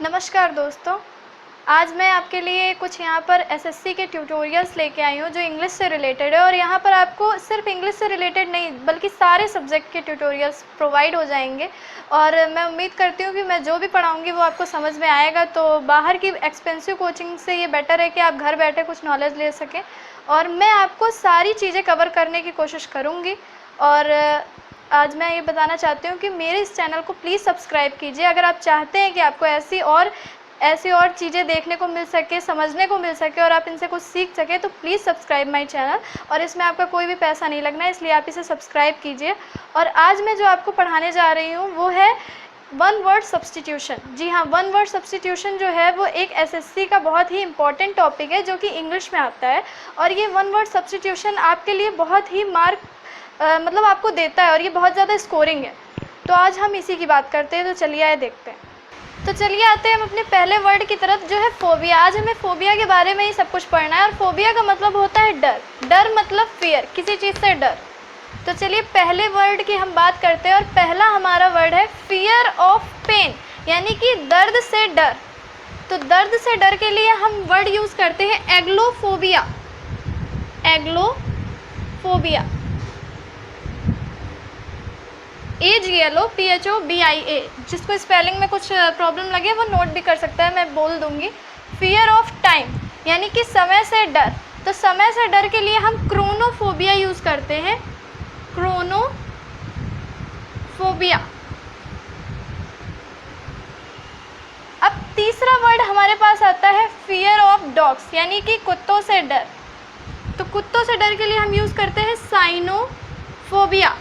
नमस्कार दोस्तों, आज मैं आपके लिए कुछ यहाँ पर एसएससी के ट्यूटोरियल्स लेके आई हूँ जो इंग्लिश से रिलेटेड है। और यहाँ पर आपको सिर्फ इंग्लिश से रिलेटेड नहीं बल्कि सारे सब्जेक्ट के ट्यूटोरियल्स प्रोवाइड हो जाएंगे। और मैं उम्मीद करती हूँ कि मैं जो भी पढ़ाऊँगी वो आपको समझ में आएगा। तो बाहर की एक्सपेंसिव कोचिंग से ये बेटर है कि आप घर बैठे कुछ नॉलेज ले सकें। और मैं आपको सारी चीज़ें कवर करने की कोशिश करूँगी। और आज मैं ये बताना चाहती हूँ कि मेरे इस चैनल को प्लीज़ सब्सक्राइब कीजिए अगर आप चाहते हैं कि आपको ऐसी और चीज़ें देखने को मिल सके, समझने को मिल सके और आप इनसे कुछ सीख सके। तो प्लीज़ सब्सक्राइब माय चैनल। और इसमें आपका कोई भी पैसा नहीं लगना है, इसलिए आप इसे सब्सक्राइब कीजिए। और आज मैं जो आपको पढ़ाने जा रही हूँ वो है वन वर्ड सब्स्टिट्यूशन। जी हाँ, वन वर्ड सब्स्टिट्यूशन जो है वो एक एसएससी का बहुत ही इंपॉर्टेंट टॉपिक है जो कि इंग्लिश में आता है। और ये वन वर्ड सब्स्टिट्यूशन आपके लिए बहुत ही मार्क मतलब आपको देता है और ये बहुत ज़्यादा स्कोरिंग है। तो आज हम इसी की बात करते हैं। तो चलिए आए देखते हैं। तो चलिए आते हैं हम अपने पहले वर्ड की तरफ जो है फोबिया। आज हमें फोबिया के बारे में ही सब कुछ पढ़ना है। और फोबिया का मतलब होता है डर। डर मतलब फियर, किसी चीज़ से डर। तो चलिए पहले वर्ड की हम बात करते हैं। और पहला हमारा वर्ड है फियर ऑफ पेन, यानी कि दर्द से डर। तो दर्द से डर के लिए हम वर्ड यूज़ करते हैं एग्लोफोबिया। एग्लोफोबिया, AGLOPHOBIA। जिसको स्पेलिंग में कुछ प्रॉब्लम लगे वो नोट भी कर सकता है, मैं बोल दूंगी। फियर ऑफ टाइम, यानी कि समय से डर। तो समय से डर के लिए हम क्रोनोफोबिया यूज़ करते हैं। क्रोनोफोबिया। अब तीसरा वर्ड हमारे पास आता है फियर ऑफ डॉग्स, यानी कि कुत्तों से डर। तो कुत्तों से डर के लिए हम यूज़ करते हैं साइनोफोबिया।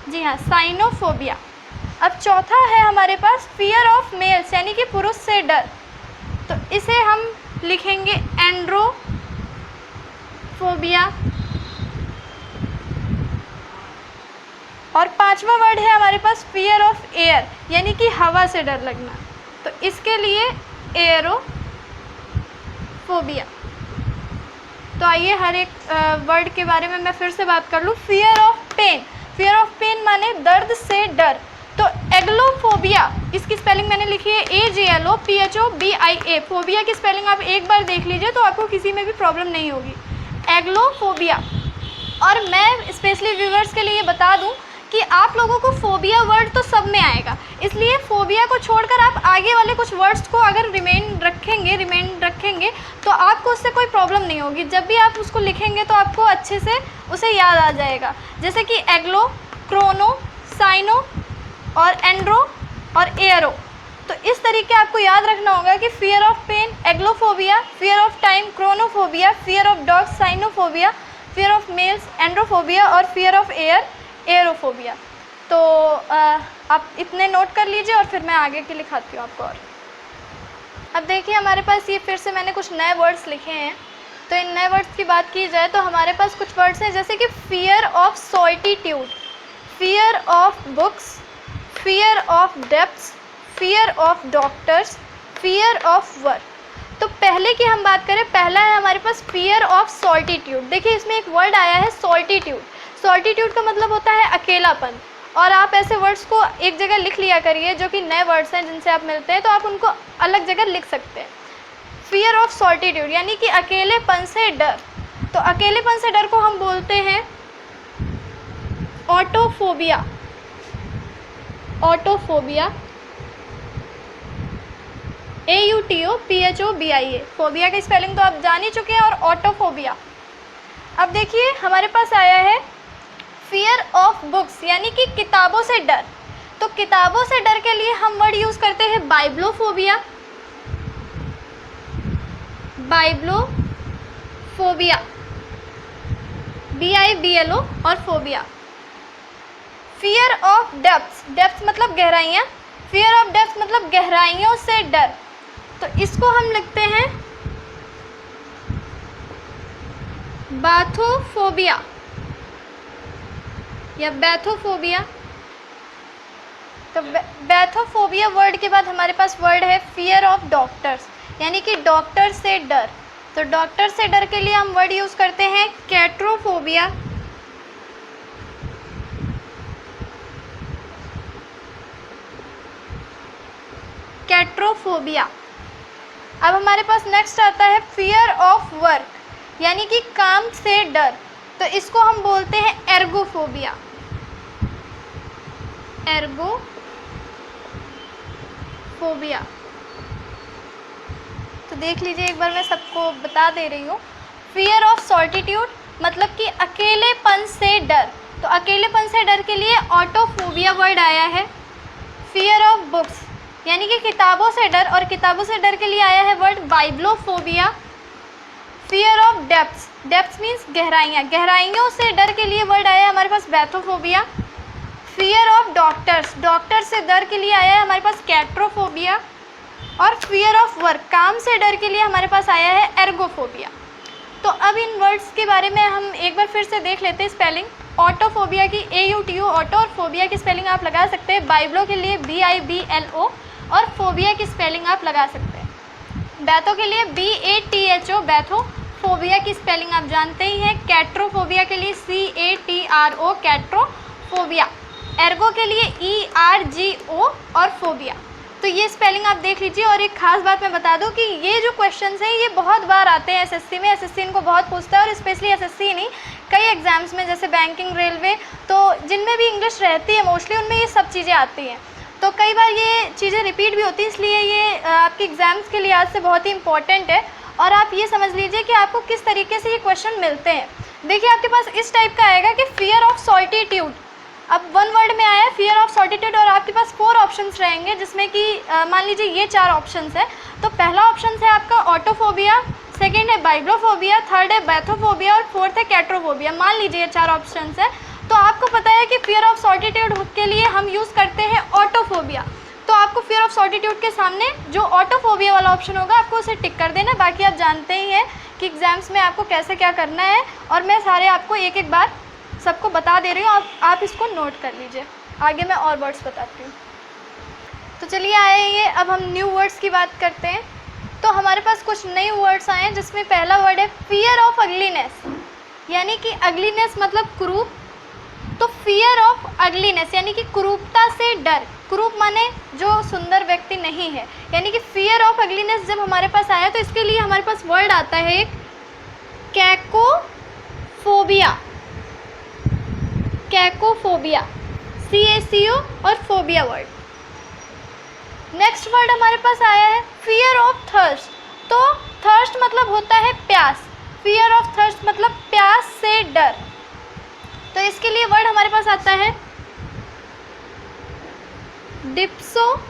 जी हाँ, साइनोफोबिया। अब चौथा है हमारे पास फियर ऑफ मेल्स, यानी कि पुरुष से डर। तो इसे हम लिखेंगे एंड्रोफोबिया। और पांचवा वर्ड है हमारे पास फियर ऑफ एयर, यानी कि हवा से डर लगना। तो इसके लिए एयरोफोबिया। तो आइए हर एक वर्ड के बारे में मैं फिर से बात कर लूँ। Fear of pain, fear of pain माने दर्द से डर। तो एग्लोफोबिया, इसकी स्पेलिंग मैंने लिखी है AGLOPHOBIA। फोबिया की स्पेलिंग आप एक बार देख लीजिए तो आपको किसी में भी प्रॉब्लम नहीं होगी। एग्लोफोबिया। और मैं स्पेशली व्यूअर्स के लिए ये बता दूं कि आप लोगों को फोबिया वर्ड तो सब में आएगा, इसलिए फोबिया को छोड़कर आप आगे वाले कुछ वर्ड्स को अगर रिमेन रखेंगे तो आपको उससे कोई प्रॉब्लम नहीं होगी। जब भी आप उसको लिखेंगे तो आपको अच्छे से उसे याद आ जाएगा। जैसे कि एग्लो, क्रोनो, साइनो और एंड्रो और एयरो। तो इस तरीके आपको याद रखना होगा कि फियर ऑफ पेन एग्लोफोबिया, fear of time chronophobia, fear of dogs cynophobia, fear of males androphobia और फियर ऑफ एयर एयरोफोबिया। तो आप इतने नोट कर लीजिए और फिर मैं आगे के लिखाती हूँ आपको। और अब देखिए हमारे पास ये फिर से मैंने कुछ नए वर्ड्स लिखे हैं। तो इन नए वर्ड्स की बात की जाए तो हमारे पास कुछ वर्ड्स हैं जैसे कि fear of solitude, fear of books, fear of depths, fear of doctors, fear of work. तो पहले की हम बात करें, पहला है हमारे पास फियर ऑफ सॉल्टिट्यूड। देखिए इसमें एक वर्ड आया है सॉल्टिट्यूड। सॉल्टिट्यूड का मतलब होता है अकेलापन। और आप ऐसे वर्ड्स को एक जगह लिख लिया करिए जो कि नए वर्ड्स हैं जिनसे आप मिलते हैं, तो आप उनको अलग जगह लिख सकते हैं। फियर ऑफ सॉल्टिट्यूड यानी कि अकेलेपन से डर। तो अकेलेपन से डर को हम बोलते हैं ऑटोफोबिया। ऑटोफोबिया, AUTOPHOBIA। फोबिया की स्पेलिंग तो आप जान ही चुके हैं। और ऑटोफोबिया। अब देखिए हमारे पास आया है फियर ऑफ बुक्स, यानी कि किताबों से डर। तो किताबों से डर के लिए हम वर्ड यूज करते हैं बाइब्लोफोबिया। बाइब्लोफोबिया, BIBLO और phobia. Fear of depths, depths मतलब गहराइयाँ, फियर ऑफ डेप्थ्स मतलब गहराइयों से डर। तो इसको हम लिखते हैं बाथोफोबिया या बैथोफोबिया। तो बैथोफोबिया वर्ड के बाद हमारे पास वर्ड है फियर ऑफ डॉक्टर्स, यानी कि डॉक्टर से डर। तो डॉक्टर से डर के लिए हम वर्ड यूज़ करते हैं कैट्रोफोबिया। कैट्रोफोबिया। अब हमारे पास नेक्स्ट आता है फियर ऑफ वर्क, यानी कि काम से डर, तो इसको हम बोलते हैं एर्गोफोबिया। एर्गोफोबिया, तो देख लीजिए एक बार मैं सबको बता दे रही हूँ। फियर ऑफ सॉलिट्यूड मतलब कि अकेलेपन से डर, तो अकेलेपन से डर के लिए ऑटोफोबिया वर्ड आया है। फियर ऑफ बुक्स यानी कि किताबों से डर, और किताबों से डर के लिए आया है word bibliophobia. Fear of depths, depths means गहराइयाँ, गहराइयों से डर के लिए वर्ड आया है हमारे पास bathophobia. Fear of doctors, doctor से डर के लिए आया है हमारे पास कैट्रोफोबिया। और फियर ऑफ वर्क, काम से डर के लिए हमारे पास आया है एर्गोफोबिया। तो अब इन वर्ड्स के बारे में हम एक बार फिर से देख लेते हैं स्पेलिंग। ऑटोफोबिया की AUTO ऑटो, और फोबिया की स्पेलिंग आप लगा सकते हैं बाइब्लो के लिए BIBLO, और फोबिया की स्पेलिंग आप लगा सकते हैं। बैथो के लिए BATHO बैथो, फोबिया की स्पेलिंग आप जानते ही हैं। कैट्रोफोबिया के लिए CATRO कैट्रोफोबिया। एर्गो के लिए ERGO और फोबिया। तो ये स्पेलिंग आप देख लीजिए। और एक खास बात मैं बता दूं कि ये जो क्वेश्चंस हैं ये बहुत बार आते हैं SSC में। SSC इनको बहुत पूछता है, और स्पेशली SSC नहीं, कई एग्जाम्स में जैसे बैंकिंग, रेलवे, तो जिनमें भी इंग्लिश रहती है मोस्टली उनमें ये सब चीज़ें आती हैं। तो कई बार ये चीज़ें रिपीट भी होती हैं, इसलिए ये आपके एग्ज़ाम्स के लिहाज से बहुत ही इंपॉर्टेंट है। और आप ये समझ लीजिए कि आपको किस तरीके से ये क्वेश्चन मिलते हैं। देखिए आपके पास इस टाइप का आएगा कि फियर ऑफ सॉलिट्यूड, अब वन वर्ड में आया है फियर ऑफ सॉलिट्यूड, और आपके पास 4 ऑप्शंस रहेंगे, जिसमें कि मान लीजिए ये 4 ऑप्शंस है। तो पहला ऑप्शन है आपका ऑटोफोबिया, सेकंड है बाइब्लोफोबिया, थर्ड है बैथोफोबिया, और फोर्थ है कैट्रोफोबिया। मान लीजिए ये 4 ऑप्शंस है। तो आपको पता है कि फियर ऑफ सॉलिट्यूड के लिए हम यूज़ करते हैं ऑटोफोबिया। तो आपको फियर ऑफ सॉलिट्यूड के सामने जो ऑटोफोबिया वाला ऑप्शन होगा आपको उसे टिक कर देना। बाकी आप जानते ही हैं कि एग्ज़ाम्स में आपको कैसे क्या करना है, और मैं सारे आपको एक एक बार सबको बता दे रही हूँ, आप इसको नोट कर लीजिए। आगे मैं और वर्ड्स बताती हूँ। तो चलिए आइए अब हम न्यू वर्ड्स की बात करते हैं। तो हमारे पास कुछ नए वर्ड्स आए हैं, जिसमें पहला वर्ड है फियर ऑफ अगलीनेस, यानी कि अगलीनेस मतलब कुरूप। तो फियर ऑफ अगलीनेस यानी कि कुरूपता से डर, कुरूप माने जो सुंदर व्यक्ति नहीं है, यानी कि फियर ऑफ अगलीनेस जब हमारे पास आया तो इसके लिए हमारे पास वर्ड आता है एक कैकोफोबिया। कैकोफोबिया, CACO और फोबिया वर्ड। नेक्स्ट वर्ड हमारे पास आया है फियर ऑफ थर्स्ट। तो थर्स्ट मतलब होता है प्यास, फियर ऑफ थर्स्ट मतलब प्यास से डर। तो इसके लिए वर्ड हमारे पास आता है डिप्सोफोबिया।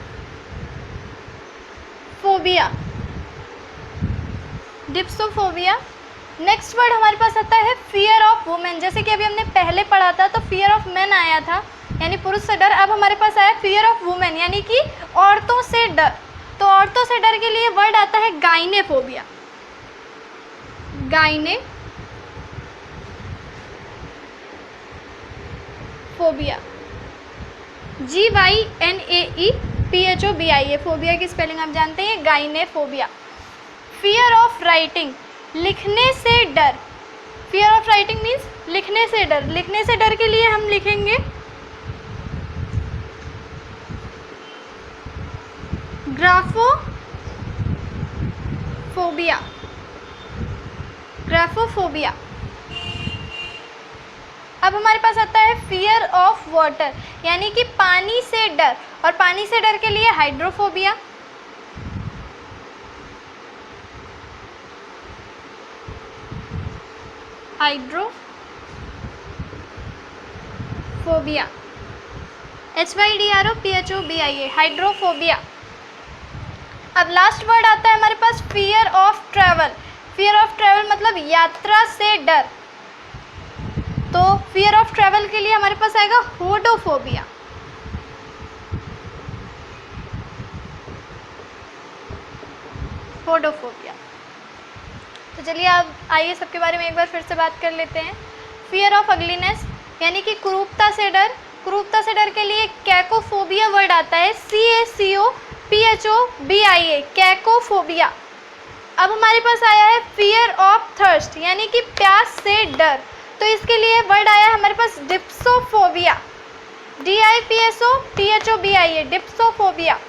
डिप्सोफोबिया। नेक्स्ट वर्ड हमारे पास आता है फियर ऑफ वुमेन, जैसे कि अभी हमने पहले पढ़ा था तो फियर ऑफ मैन आया था, यानी पुरुष से डर। अब हमारे पास आया फियर ऑफ वुमेन, यानी कि औरतों से डर। तो औरतों से डर के लिए वर्ड आता है गाइनेफोबिया। गाइनेफोबिया, GYNAEPHOBIA, फोबिया की स्पेलिंग आप जानते हैं, गाइनेफोबिया। फियर ऑफ राइटिंग, लिखने से डर। फियर ऑफ राइटिंग मीन्स लिखने से डर। लिखने से डर के लिए हम लिखेंगे ग्राफोफोबिया। ग्राफोफोबिया। अब हमारे पास आता है फियर ऑफ वाटर, यानी कि पानी से डर, और पानी से डर के लिए हाइड्रोफोबिया। Hydrophobia, HYDROPHOBIA, hydrophobia. अब लास्ट वर्ड आता है हमारे पास fear of travel. Fear of travel मतलब यात्रा से डर। तो फियर ऑफ ट्रैवल के लिए हमारे पास आएगा होडोफोबिया। होडोफोबिया। तो चलिए अब आइए सबके बारे में एक बार फिर से बात कर लेते हैं। फियर ऑफ अगलीनेस यानी कि कुरूपता से डर। कुरूपता से डर के लिए कैकोफोबिया वर्ड आता है, CACOPHOBIA, कैकोफोबिया। अब हमारे पास आया है फियर ऑफ थर्स्ट, यानी कि प्यास से डर। तो इसके लिए वर्ड आया है हमारे पास डिप्सोफोबिया, DIPSOTHOBIA, डिप्सोफोबिया।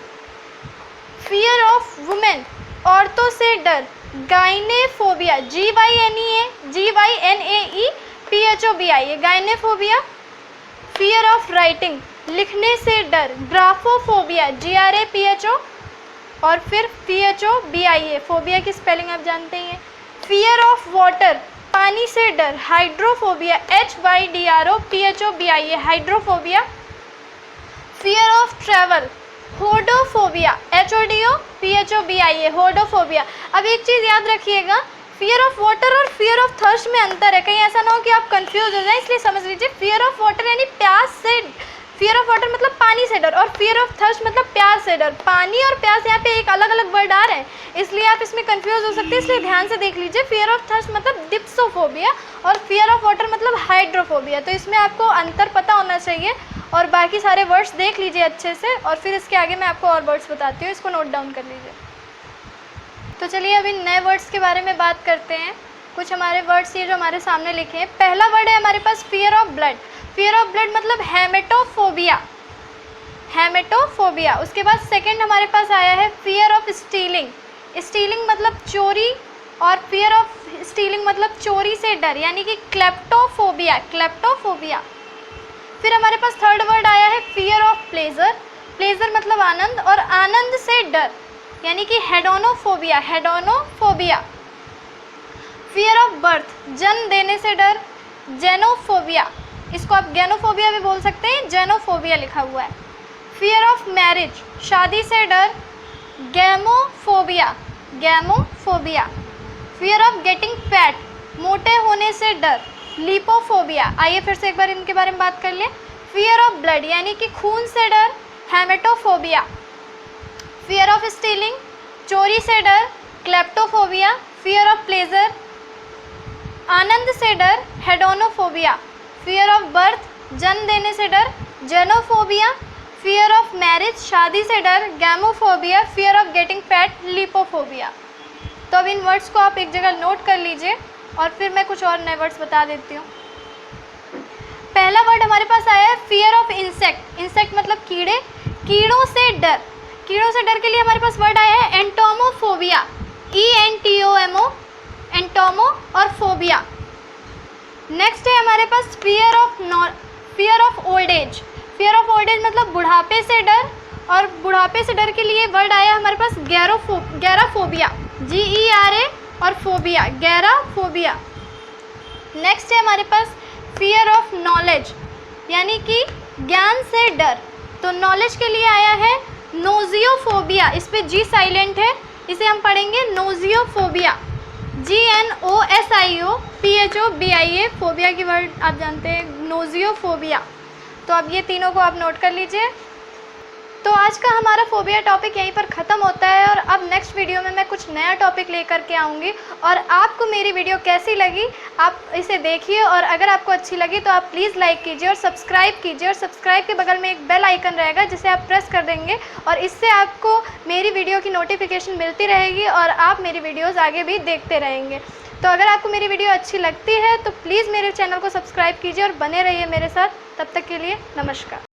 फियर ऑफ वुमेन, औरतों से डर, गाइनेफोबिया, GYNAEPHOBIA, गाइनेफोबिया। फियर ऑफ राइटिंग, लिखने से डर, ग्राफोफोबिया, GRAPHO, और फिर PHOBIA, फोबिया की स्पेलिंग आप जानते ही हैं। फियर ऑफ वाटर, पानी से डर, hydrophobia, HYDROPHOBIA, hydrophobia. Fear of travel, hodophobia, HODOPHOBIA, hodophobia. अब एक चीज़ याद रखिएगा, फियर ऑफ वाटर और फियर ऑफ थर्स्ट में अंतर है, कहीं ऐसा ना हो कि आप कंफ्यूज हो जाए, इसलिए समझ लीजिए। फियर ऑफ वाटर यानी प्यास से, फियर ऑफ वाटर मतलब पानी से डर, और फियर ऑफ थर्स्ट मतलब प्यास से डर। पानी और प्यास यहाँ पे एक अलग अलग वर्ड आ रहे हैं, इसलिए आप इसमें कंफ्यूज हो सकते हैं, इसलिए ध्यान से देख लीजिए। फियर ऑफ थर्स्ट मतलब डिप्सोफोबिया और फियर ऑफ वाटर मतलब हाइड्रोफोबिया, तो इसमें आपको अंतर पता होना चाहिए। और बाकी सारे वर्ड्स देख लीजिए अच्छे से, और फिर इसके आगे मैं आपको और वर्ड्स बताती हूँ, इसको नोट डाउन कर लीजिए। तो चलिए अब इन नए वर्ड्स के बारे में बात करते हैं। कुछ हमारे वर्ड्स ये जो हमारे सामने लिखे हैं। पहला वर्ड है हमारे पास fear of blood. Fear of blood मतलब हेमेटोफोबिया, हेमेटोफोबिया। उसके बाद सेकंड हमारे पास आया है फियर ऑफ स्टीलिंग। स्टीलिंग मतलब चोरी, और फियर ऑफ स्टीलिंग मतलब चोरी से डर, यानी कि क्लेप्टोफोबिया, क्लेप्टोफोबिया। फिर हमारे पास थर्ड वर्ड आया है फियर ऑफ प्लेजर। प्लेजर मतलब आनंद, और आनंद से डर, यानी कि हेडोनोफोबिया, हेडोनोफोबिया। फियर ऑफ बर्थ, जन्म देने से डर, जेनोफोबिया। इसको आप गैनोफोबिया भी बोल सकते हैं, जेनोफोबिया लिखा हुआ है। फियर ऑफ मैरिज, शादी से डर, gamophobia, gamophobia. Fear of getting fat, मोटे होने से डर, लिपोफोबिया। आइए फिर से एक बार इनके बारे में बात कर लें। फियर ऑफ ब्लड यानी कि खून से डर, हेमेटोफोबिया। फियर ऑफ स्टीलिंग, चोरी से डर, क्लेप्टोफोबिया। फियर ऑफ प्लेजर, आनंद से डर, हेडोनोफोबिया। फियर ऑफ बर्थ, जन्म देने से डर, जेनोफोबिया। फियर ऑफ मैरिज, शादी से डर, gamophobia. Fear of getting fat, lipophobia. तो अब इन वर्ड्स को आप एक जगह नोट कर लीजिए, और फिर मैं कुछ और नए वर्ड्स बता देती हूँ। पहला वर्ड हमारे पास आया है फियर ऑफ इंसेक्ट। इंसेक्ट मतलब कीड़े, कीड़ों से डर। कीड़ों से डर के लिए हमारे पास वर्ड आया है एंटोमोफोबिया, ENTOMO, एंटोमो और फोबिया। नेक्स्ट है हमारे पास fear of old age. Fear of old age मतलब बुढ़ापे से डर, और बुढ़ापे से डर के लिए वर्ड आया हमारे पास गैराफोबिया, GERA और फोबिया, गैराफोबिया। नेक्स्ट है हमारे पास फियर ऑफ नॉलेज, यानी कि ज्ञान से डर। तो नॉलेज के लिए आया है नोजियोफोबिया, इस पे G साइलेंट है, इसे हम पढ़ेंगे नोजियोफोबिया, GNOSIOPHOBIA। फोबिया की वर्ड आप जानते हैं, नोजियोफोबिया। तो अब ये तीनों को आप नोट कर लीजिए। तो आज का हमारा फोबिया टॉपिक यहीं पर ख़त्म होता है, और अब नेक्स्ट वीडियो में मैं कुछ नया टॉपिक लेकर के आऊँगी। और आपको मेरी वीडियो कैसी लगी आप इसे देखिए, और अगर आपको अच्छी लगी तो आप प्लीज़ लाइक कीजिए और सब्सक्राइब कीजिए, और सब्सक्राइब के बगल में एक बेल आइकन रहेगा जिसे आप प्रेस कर देंगे, और इससे आपको मेरी वीडियो की नोटिफिकेशन मिलती रहेगी, और आप मेरी वीडियोज़ आगे भी देखते रहेंगे। तो अगर आपको मेरी वीडियो अच्छी लगती है तो प्लीज़ मेरे चैनल को सब्सक्राइब कीजिए और बने रहिए मेरे साथ। तब तक के लिए नमस्कार।